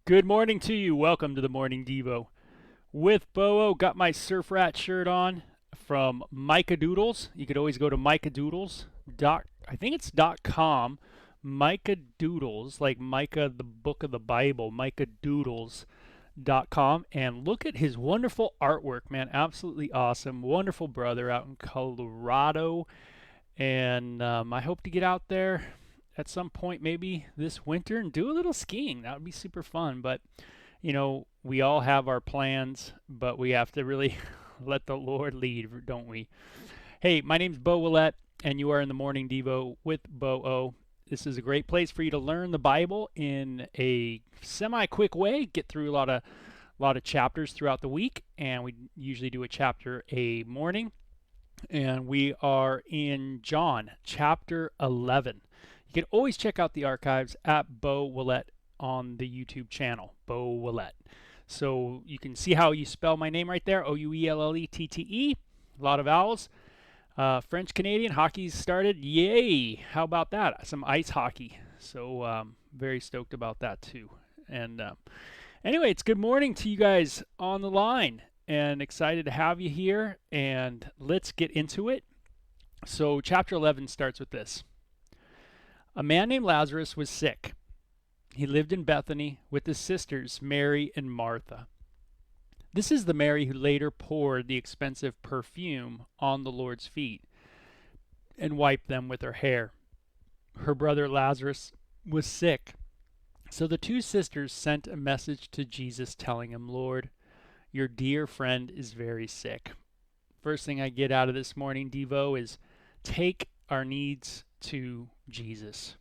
Good morning to you. Welcome to the Morning Devo. With Bo-O, got my Surf Rat shirt on from Micah Doodles. You could always go to Micah Doodles. I think it's .com. Micah Doodles, like Micah, the book of the Bible, Micah Doodles.com, and look at his wonderful artwork, man. Absolutely awesome. Wonderful brother out in Colorado. And I hope to get out there at some point, maybe this winter, and do a little skiing. That would be super fun. But, we all have our plans, but we have to really let the Lord lead, don't we? Hey, my name's Bo Willette, and you are in the Morning Devo with Bo-O. This is a great place for you to learn the Bible in a semi-quick way, get through a lot of chapters throughout the week, and we usually do a chapter a morning. And we are in John chapter 11. You can always check out the archives at Bo Willette on the YouTube channel, Bo Willette. So you can see how you spell my name right there, Ouellettte. A lot of vowels. French Canadian hockey's started. Yay! How about that? Some ice hockey. So very stoked about that too. And anyway, it's good morning to you guys on the line, and excited to have you here. And let's get into it. So chapter 11 starts with this. A man named Lazarus was sick. He lived in Bethany with his sisters, Mary and Martha. This is the Mary who later poured the expensive perfume on the Lord's feet and wiped them with her hair. Her brother Lazarus was sick. So the two sisters sent a message to Jesus telling him, "Lord, your dear friend is very sick." First thing I get out of this morning Devo is take our needs to Jesus.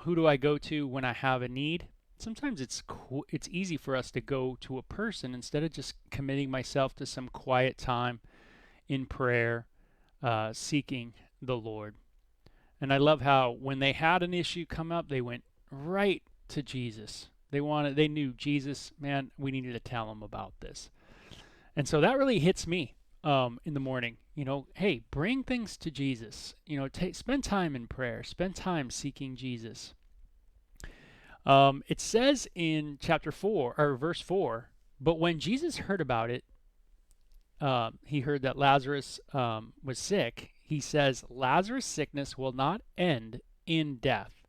Who do I go to when I have a need? Sometimes it's easy for us to go to a person instead of just committing myself to some quiet time in prayer, seeking the Lord. And I love how when they had an issue come up, they went right to Jesus. They knew Jesus, man, we needed to tell him about this. And so that really hits me in the morning. Hey, bring things to Jesus. Spend time in prayer. Spend time seeking Jesus. It says in chapter 4, or verse 4, but when Jesus heard about it, he heard that Lazarus was sick. He says, Lazarus' sickness will not end in death.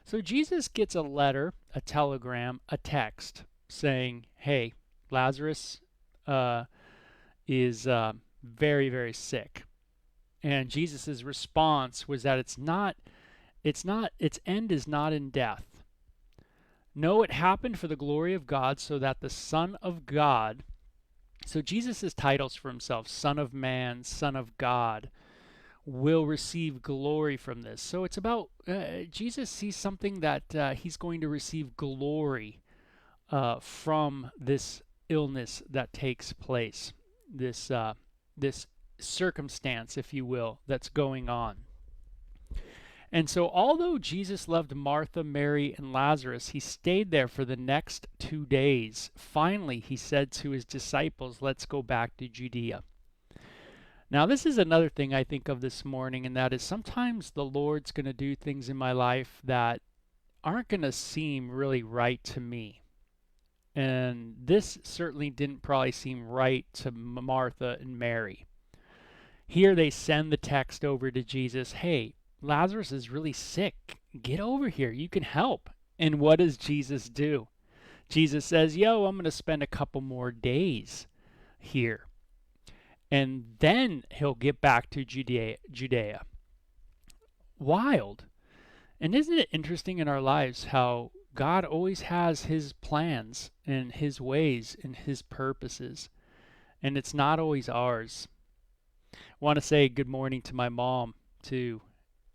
So Jesus gets a letter, a telegram, a text saying, hey, Lazarus is very, very sick. And Jesus' response was that its end is not in death. No, it happened for the glory of God, so that the Son of God, so Jesus' titles for himself, Son of Man, Son of God, will receive glory from this. So it's about Jesus sees something that he's going to receive glory from this illness that takes place, this circumstance, if you will, that's going on. And so although Jesus loved Martha, Mary, and Lazarus, he stayed there for the next 2 days. Finally, he said to his disciples, let's go back to Judea. Now, this is another thing I think of this morning, and that is sometimes the Lord's going to do things in my life that aren't going to seem really right to me. And this certainly didn't probably seem right to Martha and Mary. Here they send the text over to Jesus, hey, Lazarus is really sick. Get over here. You can help. And what does Jesus do? Jesus says, I'm going to spend a couple more days here. And then he'll get back to Judea. Wild. And isn't it interesting in our lives how God always has his plans and his ways and his purposes, and it's not always ours. I want to say good morning to my mom too,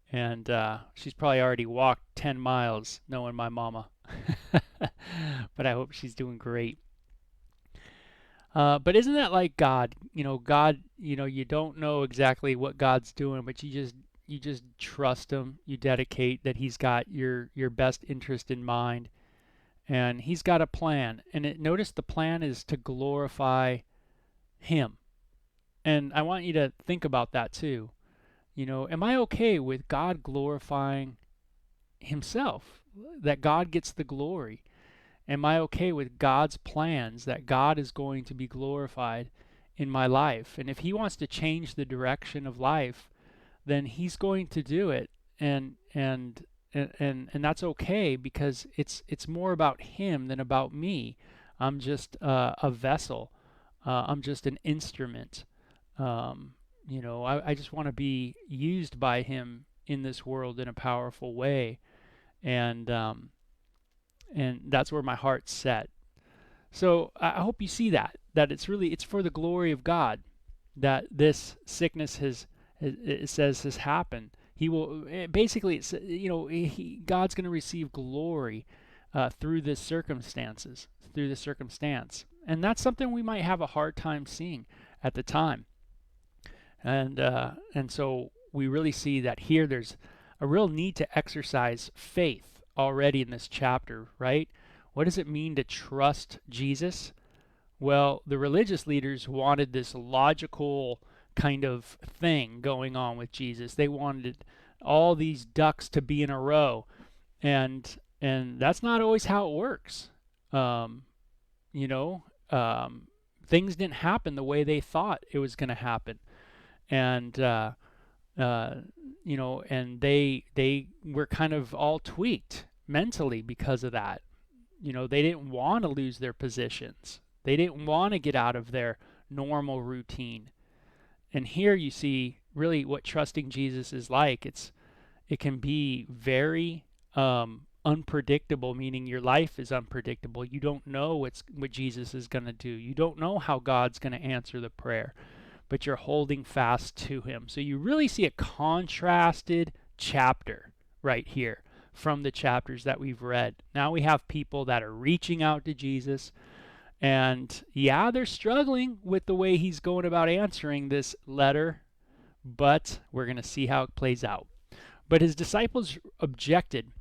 and she's probably already walked 10 miles knowing my mama, but I hope she's doing great. But isn't that like God? God, you don't know exactly what God's doing, but you just trust him. You dedicate that he's got your best interest in mind, and he's got a plan. And notice the plan is to glorify him. And I want you to think about that too. Am I okay with God glorifying himself? That God gets the glory? Am I okay with God's plans, that God is going to be glorified in my life? And if he wants to change the direction of life, then he's going to do it. And that's okay, because it's more about him than about me. I'm just a vessel. I'm just an instrument. I just want to be used by him in this world in a powerful way, and that's where my heart's set. So I hope you see that it's for the glory of God that this sickness it says has happened. He will basically, God's going to receive glory through through this circumstance, and that's something we might have a hard time seeing at the time. And so we really see that here there's a real need to exercise faith already in this chapter, right? What does it mean to trust Jesus? Well, the religious leaders wanted this logical kind of thing going on with Jesus. They wanted all these ducks to be in a row, and that's not always how it works. Um, you know, Things didn't happen the way they thought it was going to happen, and and they were kind of all tweaked mentally because of that. They didn't want to lose their positions. They didn't want to get out of their normal routine. And here you see really what trusting Jesus is like. It can be very unpredictable, meaning your life is unpredictable. You don't know what Jesus is going to do. You don't know how God's going to answer the prayer, but you're holding fast to him. So you really see a contrasted chapter right here from the chapters that we've read. Now we have people that are reaching out to Jesus, and yeah, they're struggling with the way he's going about answering this letter, but we're going to see how it plays out. But his disciples objected.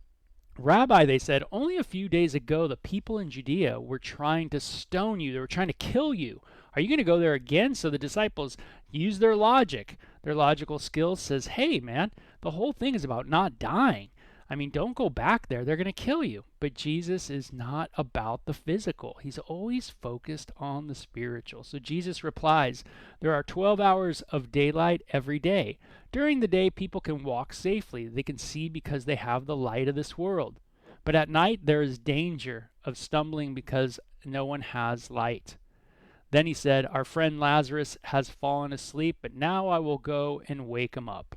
Rabbi, they said, only a few days ago the people in Judea were trying to stone you. They were trying to kill you. Are you going to go there again? So the disciples use their logic. Their logical skills says, hey, man, the whole thing is about not dying. I mean, don't go back there. They're going to kill you. But Jesus is not about the physical. He's always focused on the spiritual. So Jesus replies, there are 12 hours of daylight every day. During the day, people can walk safely. They can see because they have the light of this world. But at night, there is danger of stumbling because no one has light. Then he said, our friend Lazarus has fallen asleep, but now I will go and wake him up.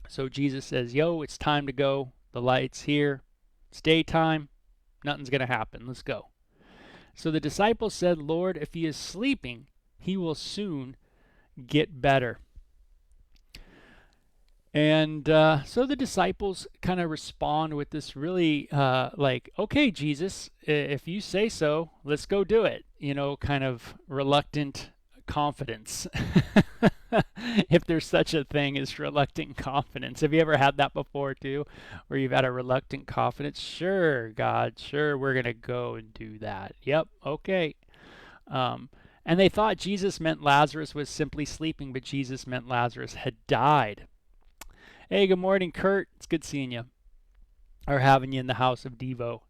So Jesus says, yo, it's time to go. The light's here. It's daytime. Nothing's going to happen. Let's go. So the disciples said, Lord, if he is sleeping, he will soon get better. And so the disciples kind of respond with this really okay, Jesus, if you say so, let's go do it. Kind of reluctant confidence. If there's such a thing as reluctant confidence. Have you ever had that before too, where you've had a reluctant confidence? Sure, God, sure, we're going to go and do that. Yep, okay. And they thought Jesus meant Lazarus was simply sleeping, but Jesus meant Lazarus had died. Hey, good morning, Kurt. It's good seeing you, or having you in the house of Devo.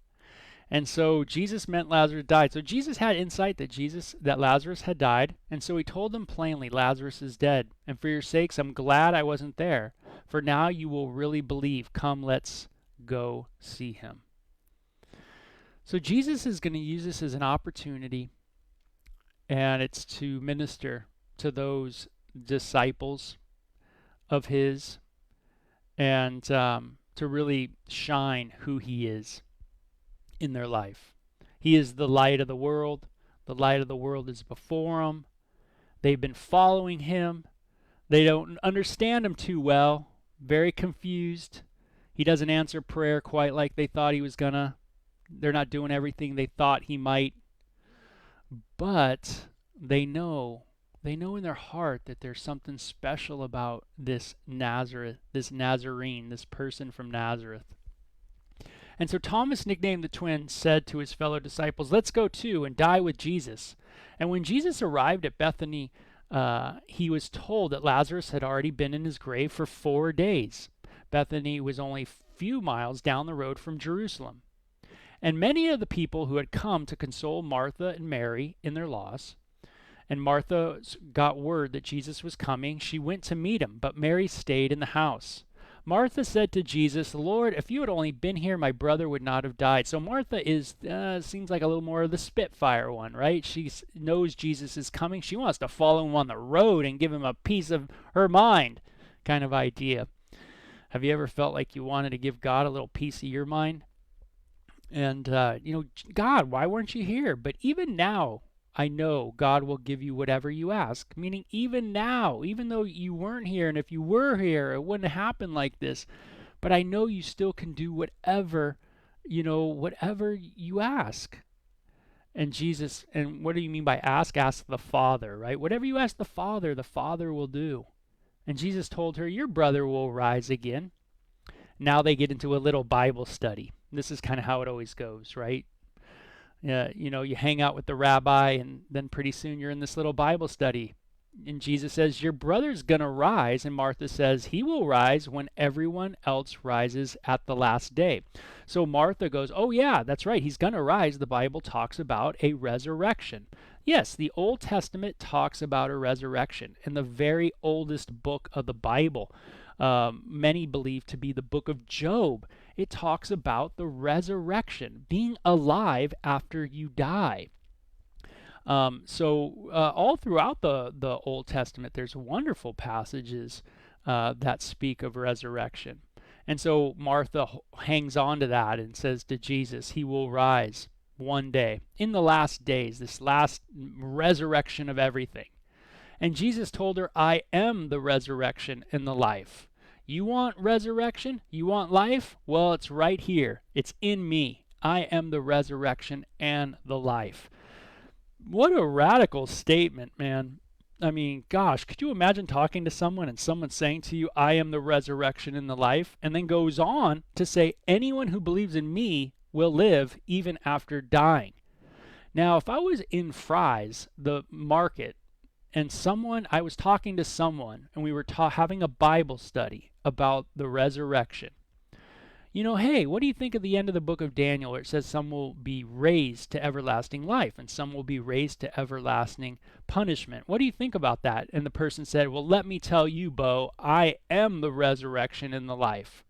And so Jesus meant Lazarus died. So Jesus had insight that Lazarus had died, and so he told them plainly, Lazarus is dead. And for your sakes, I'm glad I wasn't there. For now you will really believe. Come, let's go see him. So Jesus is going to use this as an opportunity, and it's to minister to those disciples of his, and to really shine who he is in their life. He is the light of the world. The light of the world is before them. They've been following him. They don't understand him too well. Very confused. He doesn't answer prayer quite like they thought he was gonna. They're not doing everything they thought he might. But they know in their heart that there's something special about this Nazarene, this person from Nazareth. And so Thomas, nicknamed the twin, said to his fellow disciples, let's go too and die with Jesus. And when Jesus arrived at Bethany, he was told that Lazarus had already been in his grave for 4 days. Bethany was only a few miles down the road from Jerusalem. And many of the people who had come to console Martha and Mary in their loss, and Martha got word that Jesus was coming, she went to meet him, but Mary stayed in the house. Martha said to Jesus, Lord, if you had only been here, my brother would not have died. So Martha seems like a little more of the Spitfire one, right? She knows Jesus is coming. She wants to follow him on the road and give him a piece of her mind kind of idea. Have you ever felt like you wanted to give God a little piece of your mind? And, God, why weren't you here? But even now, I know God will give you whatever you ask. Meaning, even now, even though you weren't here, and if you were here, it wouldn't happen like this. But I know you still can do whatever you ask. And Jesus, and what do you mean by ask? Ask the Father, right? Whatever you ask the Father will do. And Jesus told her, your brother will rise again. Now they get into a little Bible study. This is kind of how it always goes, right? You hang out with the rabbi, and then pretty soon you're in this little Bible study. And Jesus says, your brother's going to rise. And Martha says, he will rise when everyone else rises at the last day. So Martha goes, oh yeah, that's right. He's going to rise. The Bible talks about a resurrection. Yes, the Old Testament talks about a resurrection in the very oldest book of the Bible. Many believe to be the book of Job. It talks about the resurrection, being alive after you die. All throughout the Old Testament, there's wonderful passages that speak of resurrection. And so Martha hangs on to that and says to Jesus, he will rise one day in the last days, this last resurrection of everything. And Jesus told her, I am the resurrection and the life. You want resurrection? You want life? Well, it's right here. It's in me. I am the resurrection and the life. What a radical statement, man. I mean, gosh, could you imagine talking to someone and someone saying to you, I am the resurrection and the life, and then goes on to say, anyone who believes in me will live even after dying. Now, if I was in Fry's, the market, and I was talking to someone, and we were having a Bible study about the resurrection. Hey, what do you think of the end of the book of Daniel where it says some will be raised to everlasting life and some will be raised to everlasting punishment? What do you think about that? And the person said, well, let me tell you, Bo, I am the resurrection and the life.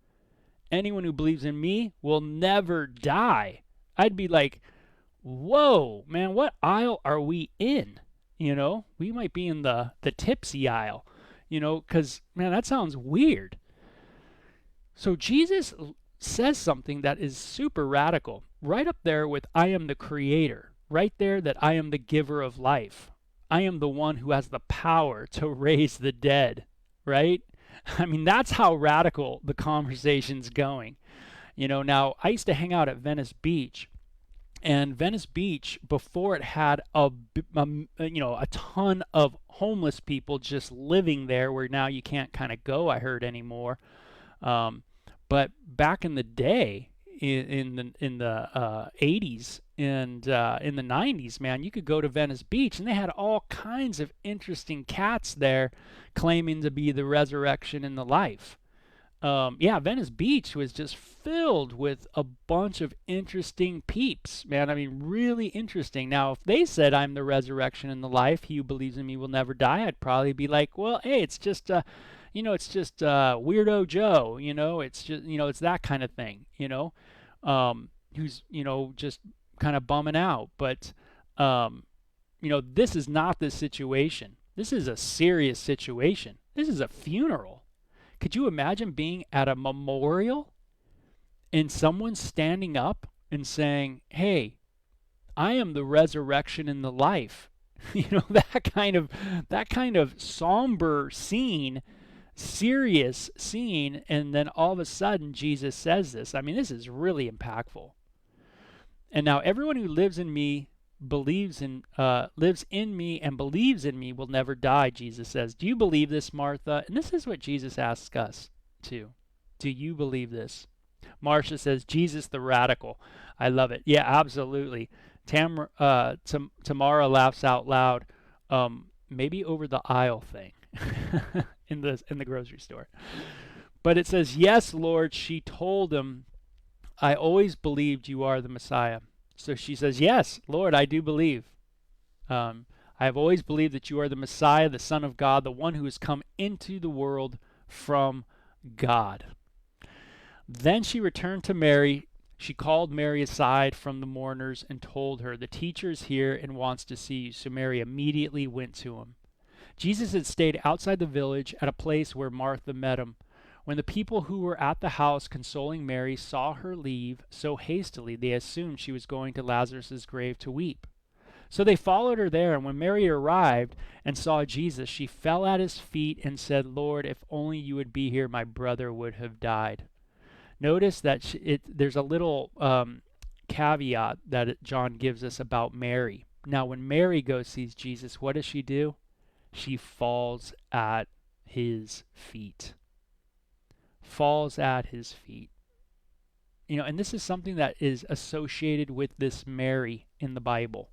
Anyone who believes in me will never die. I'd be like, whoa, man, what aisle are we in? We might be in the tipsy aisle, because, man, that sounds weird. So Jesus says something that is super radical, right up there with I am the creator, right there that I am the giver of life. I am the one who has the power to raise the dead, right? I mean, that's how radical the conversation's going. Now, I used to hang out at Venice Beach, and Venice Beach, before it had a ton of homeless people just living there, where now you can't kind of go, I heard, anymore. But back in the day, in the 80s and in the 90s, man, you could go to Venice Beach, and they had all kinds of interesting cats there claiming to be the resurrection and the life. Venice Beach was just filled with a bunch of interesting peeps, man. I mean, really interesting. Now, if they said I'm the resurrection and the life, he who believes in me will never die, I'd probably be like, well, hey, it's just Weirdo Joe, it's just, it's that kind of thing, who's, just kind of bumming out. But, this is not the situation. This is a serious situation. This is a funeral. Could you imagine being at a memorial and someone standing up and saying, hey, I am the resurrection and the life? That kind of somber scene, serious scene, and then all of a sudden Jesus says this. I mean, this is really impactful. And now everyone who lives in me lives in me and believes in me will never die, Jesus says. Do you believe this, Martha? And this is what Jesus asks us too. Do you believe this? Marcia says, Jesus the radical. I love it. Yeah, absolutely. Tamara laughs out loud, maybe over the aisle thing in the grocery store. But it says, yes, Lord, she told him, I always believed you are the Messiah. So she says, yes, Lord, I do believe. Um, I have always believed that you are the Messiah, the Son of God, the one who has come into the world from God. Then she returned to Mary. She called Mary aside from the mourners and told her, the teacher is here and wants to see you. So Mary immediately went to him. Jesus had stayed outside the village at a place where Martha met him. When the people who were at the house consoling Mary saw her leave so hastily, they assumed she was going to Lazarus' grave to weep. So they followed her there, and when Mary arrived and saw Jesus, she fell at his feet and said, Lord, if only you would be here, my brother would have died. Notice that there's a little caveat that John gives us about Mary. Now, when Mary goes sees Jesus, what does she do? She falls at his feet. Falls at his feet. You know, and this is something that is associated with this Mary in the Bible,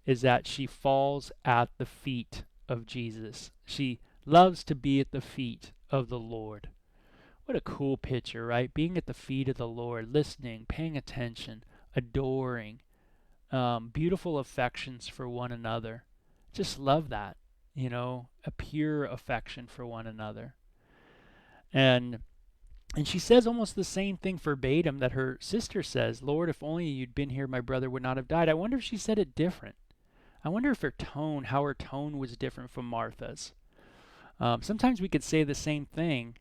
is that she falls at the feet of Jesus. She loves to be at the feet of the Lord. What a cool picture, right? Being at the feet of the Lord, listening, paying attention, adoring, beautiful affections for one another. Just love that, you know, a pure affection for one another. And she says almost the same thing verbatim that her sister says, Lord, if only you'd been here, my brother would not have died. I wonder if she said it different. I wonder if how her tone was different from Martha's. Sometimes we could say the same thing,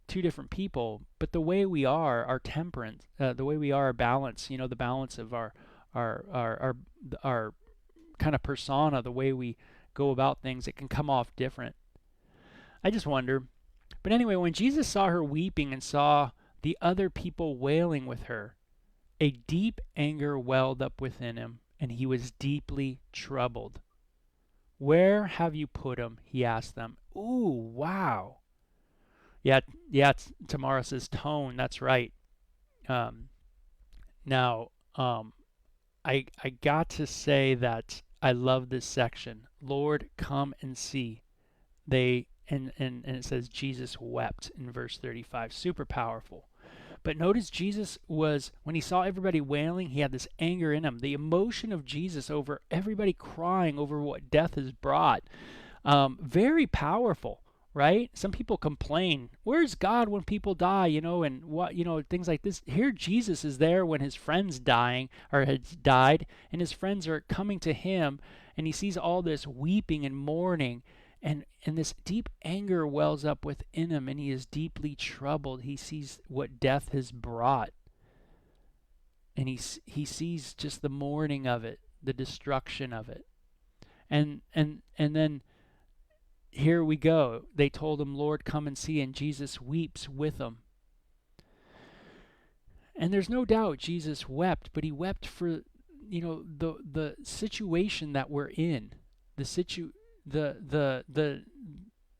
two different people, but the way we are, our temperance, the way we are, our balance, you know, the balance of our kind of persona, the way we go about things, it can come off different. I just wonder. But anyway, when Jesus saw her weeping and saw the other people wailing with her, a deep anger welled up within him, and he was deeply troubled. Where have you put him? He asked them. Ooh, wow. Yeah, Tamara says tone. That's right. Now, I got to say that I love this section. Lord, come and see. And it says Jesus wept in verse 35. Super powerful. But notice Jesus was, when he saw everybody wailing, he had this anger in him. The emotion of Jesus over everybody crying over what death has brought. Very powerful, right? Some people complain, where's God when people die, you know, and what, you know, things like this. Here Jesus is there when his friend's dying or had died, and his friends are coming to him, and he sees all this weeping and mourning. And this deep anger wells up within him, and he is deeply troubled. He sees what death has brought. And he sees just the mourning of it, the destruction of it. And then here we go. They told him, Lord, come and see. And Jesus weeps with them. And there's no doubt Jesus wept, but he wept for, you know, the situation that we're in.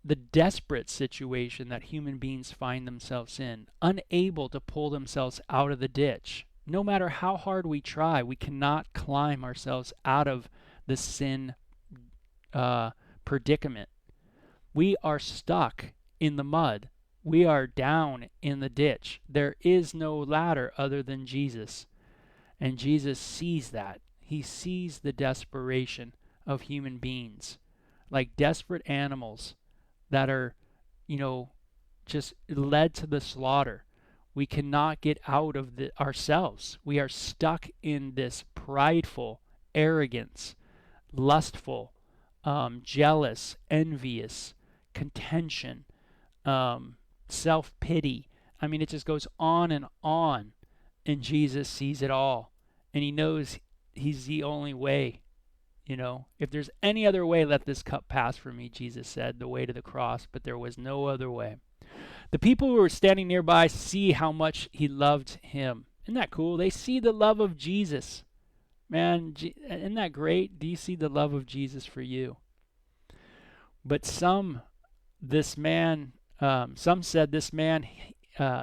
The desperate situation that human beings find themselves in, unable to pull themselves out of the ditch. No matter how hard we try, we cannot climb ourselves out of the sin predicament. We are stuck in the mud. We are down in the ditch. There is no ladder other than Jesus. And Jesus sees that. He sees the desperation of human beings, like desperate animals that are, you know, just led to the slaughter. We cannot get out of ourselves. We are stuck in this prideful arrogance, lustful, jealous, envious, contention, self-pity. I mean, it just goes on, and Jesus sees it all, and he knows he's the only way. You know, if there's any other way, let this cup pass from me, Jesus said, the way to the cross, but there was no other way. The people who were standing nearby see how much he loved him. Isn't that cool? They see the love of Jesus. Man, isn't that great? Do you see the love of Jesus for you? But some said this man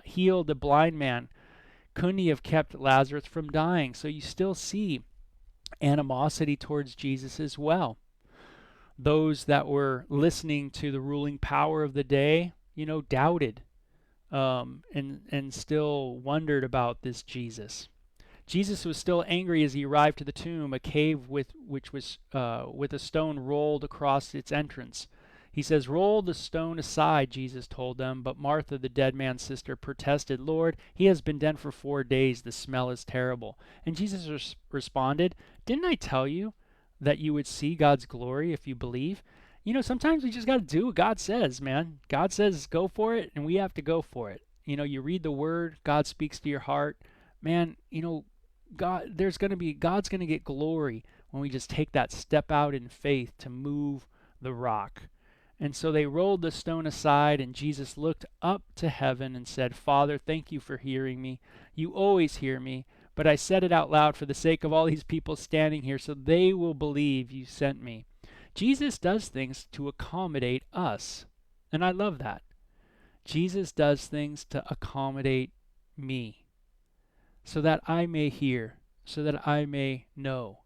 healed a blind man. Couldn't he have kept Lazarus from dying? So you still see animosity towards Jesus as well. Those that were listening to the ruling power of the day, you know, doubted. and still wondered about this Jesus. Jesus was still angry as he arrived to the tomb, a cave which was with a stone rolled across its entrance. He says, "Roll the stone aside," Jesus told them, but Martha, the dead man's sister, protested, "Lord, he has been dead for 4 days. The smell is terrible." And Jesus responded, "Didn't I tell you that you would see God's glory if you believe?" Sometimes we just got to do what God says, man. God says go for it, and we have to go for it. You read the word, God speaks to your heart. Man, God's going to get glory when we just take that step out in faith to move the rock. And so they rolled the stone aside, and Jesus looked up to heaven and said, "Father, thank you for hearing me. You always hear me, but I said it out loud for the sake of all these people standing here, so they will believe you sent me." Jesus does things to accommodate us, and I love that. Jesus does things to accommodate me, so that I may hear, so that I may know.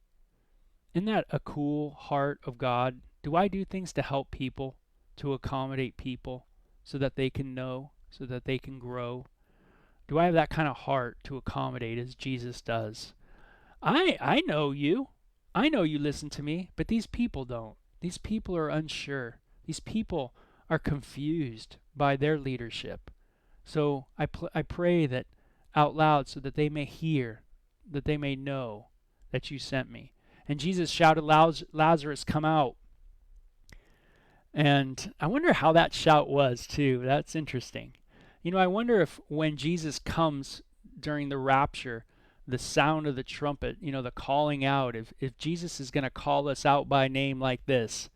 Isn't that a cool heart of God? Do I do things to help people, to accommodate people, so that they can know, so that they can grow? Do I have that kind of heart to accommodate as Jesus does? I know you. I know you listen to me, but these people don't. These people are unsure. These people are confused by their leadership. So I pray that out loud so that they may hear, that they may know that you sent me. And Jesus shouted, "Lazarus, come out." And I wonder how that shout was too. That's interesting. I wonder if when Jesus comes during the rapture, the sound of the trumpet, the calling out, if Jesus is going to call us out by name like this,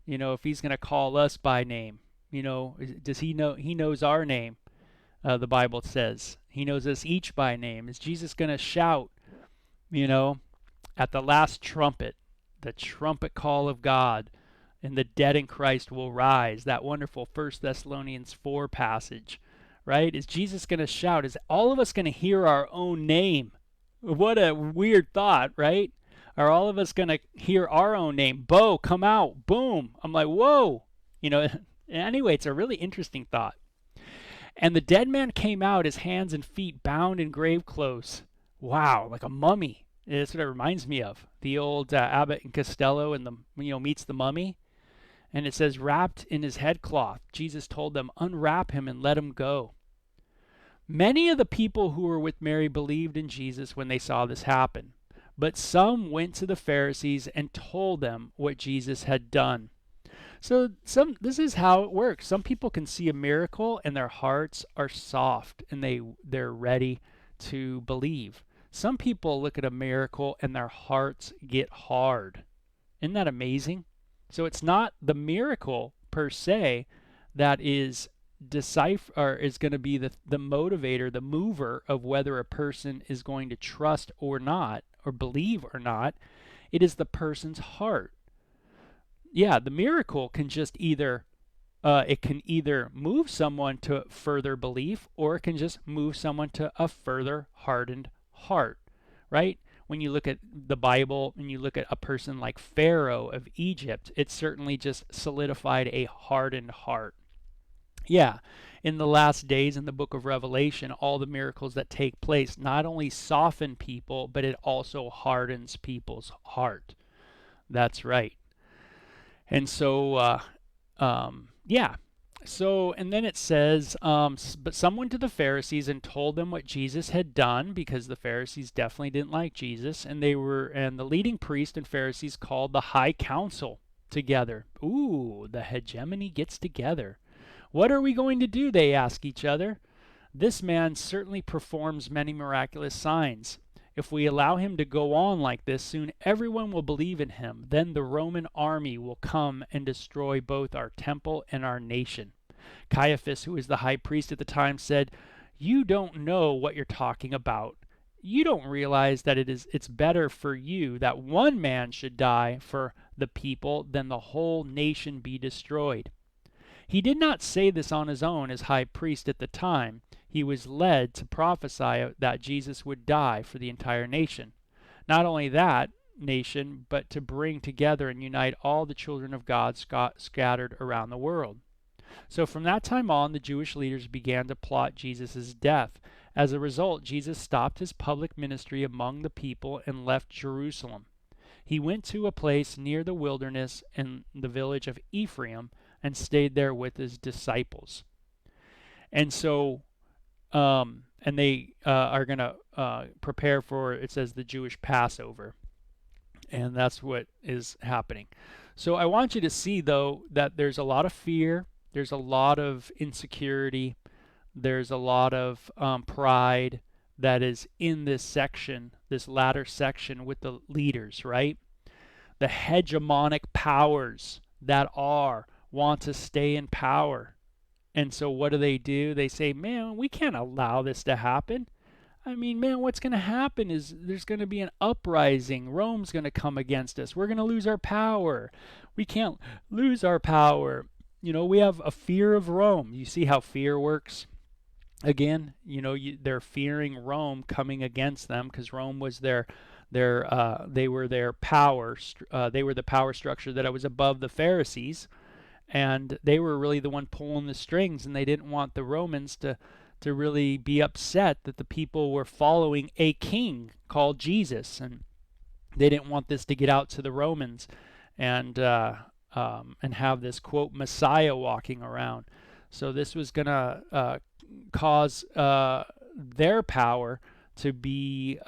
if he's going to call us by name, does he know? He knows our name. The Bible says he knows us each by name. Is Jesus going to shout, at the last trumpet, the trumpet call of God, and the dead in Christ will rise? That wonderful 1 Thessalonians 4 passage, right? Is Jesus going to shout? Is all of us going to hear our own name? What a weird thought, right? Are all of us going to hear our own name? Bo, come out. Boom. I'm like, whoa. Anyway, it's a really interesting thought. "And the dead man came out, his hands and feet bound in grave clothes." Wow, like a mummy. That's what it reminds me of. The old Abbott and Costello and meets the mummy. And it says, wrapped in his headcloth. Jesus told them, "Unwrap him and let him go." Many of the people who were with Mary believed in Jesus when they saw this happen. But some went to the Pharisees and told them what Jesus had done. So this is how it works. Some people can see a miracle and their hearts are soft and they're ready to believe. Some people look at a miracle and their hearts get hard. Isn't that amazing? So it's not the miracle per se that is going to be the motivator, the mover of whether a person is going to trust or not, or believe or not. It is the person's heart. Yeah, the miracle can just either move someone to further belief, or it can just move someone to a further hardened heart, right? When you look at the Bible and you look at a person like Pharaoh of Egypt, it certainly just solidified a hardened heart. Yeah, in the last days in the book of Revelation, all the miracles that take place not only soften people, but it also hardens people's heart. That's right. And so, yeah. So, and then it says, but some went to the Pharisees and told them what Jesus had done, because the Pharisees definitely didn't like Jesus, and the leading priests and Pharisees called the high council together. Ooh, the hegemony gets together. "What are we going to do?" they ask each other. "This man certainly performs many miraculous signs. If we allow him to go on like this, soon everyone will believe in him. Then the Roman army will come and destroy both our temple and our nation." Caiaphas, who was the high priest at the time, said, "You don't know what you're talking about. You don't realize that it's better for you that one man should die for the people than the whole nation be destroyed." He did not say this on his own as high priest at the time. He was led to prophesy that Jesus would die for the entire nation. Not only that nation, but to bring together and unite all the children of God scattered around the world. So from that time on, the Jewish leaders began to plot Jesus' death. As a result, Jesus stopped his public ministry among the people and left Jerusalem. He went to a place near the wilderness in the village of Ephraim and stayed there with his disciples. And so, and they are going to prepare for, it says, the Jewish Passover. And that's what is happening. So I want you to see, though, that there's a lot of fear, there's a lot of insecurity, there's a lot of pride that is in this section, this latter section with the leaders, right? The hegemonic powers that want to stay in power. And so what do? They say, man, we can't allow this to happen. I mean, man, what's going to happen is there's going to be an uprising. Rome's going to come against us. We're going to lose our power. We can't lose our power. You know, we have a fear of Rome. You see how fear works? Again, you know, they're fearing Rome coming against them because Rome was they were their power. They were the power structure that was above the Pharisees, and they were really the one pulling the strings, and they didn't want the Romans to really be upset that the people were following a king called Jesus, and they didn't want this to get out to the Romans, and have this quote Messiah walking around. So this was gonna cause their power to be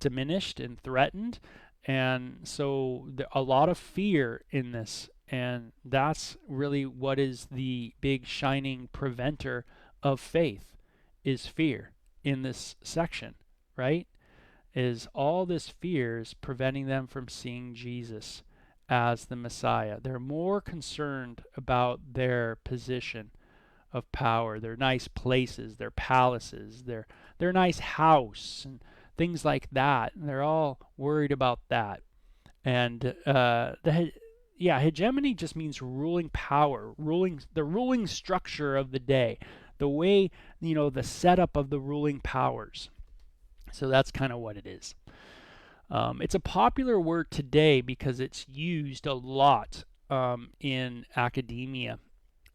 diminished and threatened, and so a lot of fear in this, and that's really what is the big shining preventer of faith, is fear in this section, right? Is all this fear is preventing them from seeing Jesus as the Messiah. They're more concerned about their position of power, their nice places, their palaces, their nice house, and things like that. And they're all worried about that. And hegemony just means ruling power, the ruling structure of the day, the way, you know, the setup of the ruling powers. So that's kind of what it is. It's a popular word today because it's used a lot in academia.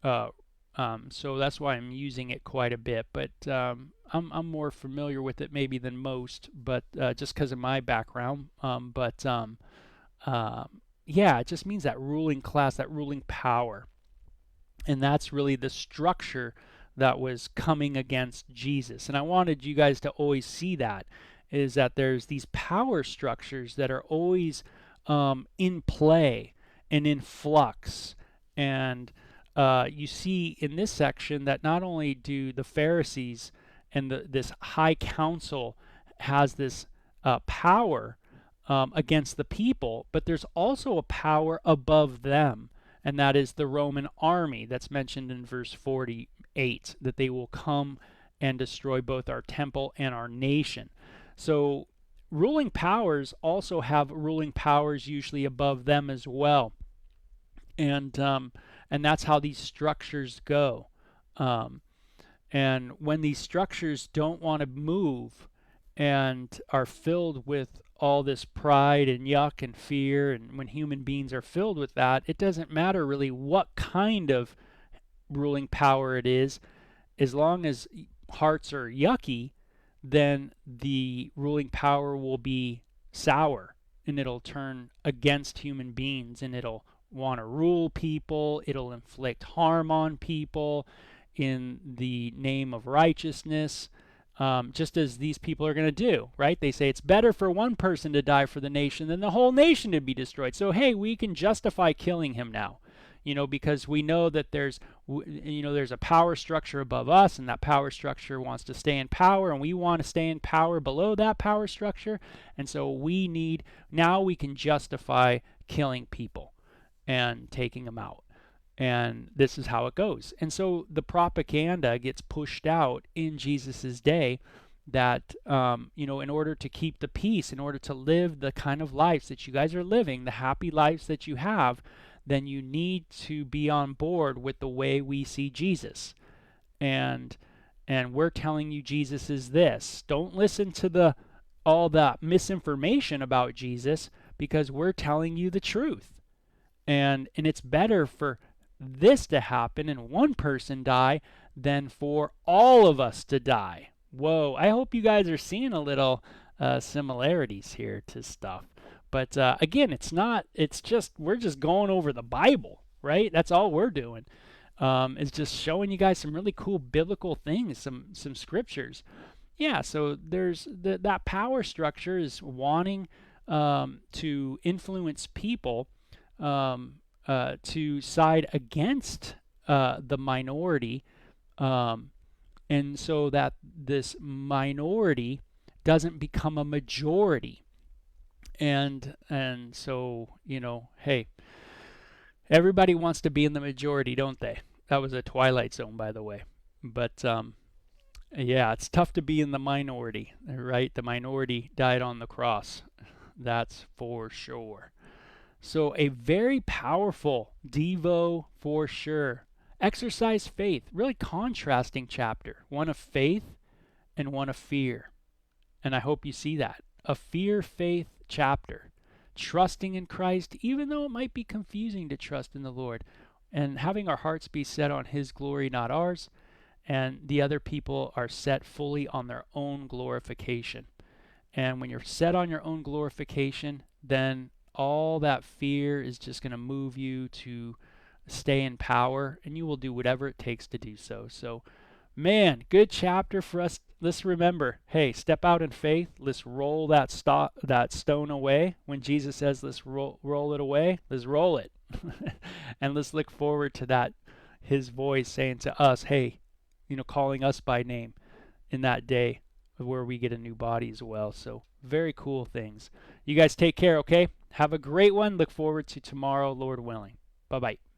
So that's why I'm using it quite a bit. But I'm more familiar with it maybe than most, but just because of my background. It just means that ruling class, that ruling power. And that's really the structure that was coming against Jesus. And I wanted you guys to always see that, is that there's these power structures that are always in play and in flux. And you see in this section that not only do the Pharisees and this high council has this power against the people, but there's also a power above them, and that is the Roman army that's mentioned in verse 48, that they will come and destroy both our temple and our nation. So ruling powers also have ruling powers usually above them as well. And that's how these structures go. And when these structures don't want to move and are filled with all this pride and yuck and fear, and when human beings are filled with that, it doesn't matter really what kind of ruling power it is. As long as hearts are yucky, then the ruling power will be sour, and it'll turn against human beings, and it'll want to rule people, it'll inflict harm on people in the name of righteousness, just as these people are going to do, right? They say it's better for one person to die for the nation than the whole nation to be destroyed. So, hey, we can justify killing him now, because we know that there's a power structure above us, and that power structure wants to stay in power, and we want to stay in power below that power structure. And so now we can justify killing people and taking them out. And this is how it goes. And so the propaganda gets pushed out in Jesus's day that, in order to keep the peace, in order to live the kind of lives that you guys are living, the happy lives that you have, then you need to be on board with the way we see Jesus. And we're telling you Jesus is this. Don't listen to all the misinformation about Jesus, because we're telling you the truth. And it's better for this to happen and one person die than for all of us to die. Whoa, I hope you guys are seeing a little similarities here to stuff. But again, we're just going over the Bible, right? That's all we're doing. Is just showing you guys some really cool biblical things, some scriptures. Yeah, so there's that power structure is wanting to influence people to side against the minority, and so that this minority doesn't become a majority. And so, hey, everybody wants to be in the majority, don't they? That was a Twilight Zone, by the way. But yeah, it's tough to be in the minority, right? The minority died on the cross. That's for sure. So a very powerful Devo for sure. Exercise faith, really contrasting chapter. One of faith and one of fear. And I hope you see that. A fear-faith chapter. Trusting in Christ, even though it might be confusing to trust in the Lord. And having our hearts be set on His glory, not ours. And the other people are set fully on their own glorification. And when you're set on your own glorification, then all that fear is just going to move you to stay in power, and you will do whatever it takes to do so. So, man, good chapter for us. Let's remember, hey, step out in faith. Let's roll that stone away. When Jesus says, let's roll it away, let's roll it. And let's look forward to that, His voice saying to us, hey, calling us by name in that day where we get a new body as well. So very cool things. You guys take care, okay? Have a great one. Look forward to tomorrow, Lord willing. Bye-bye.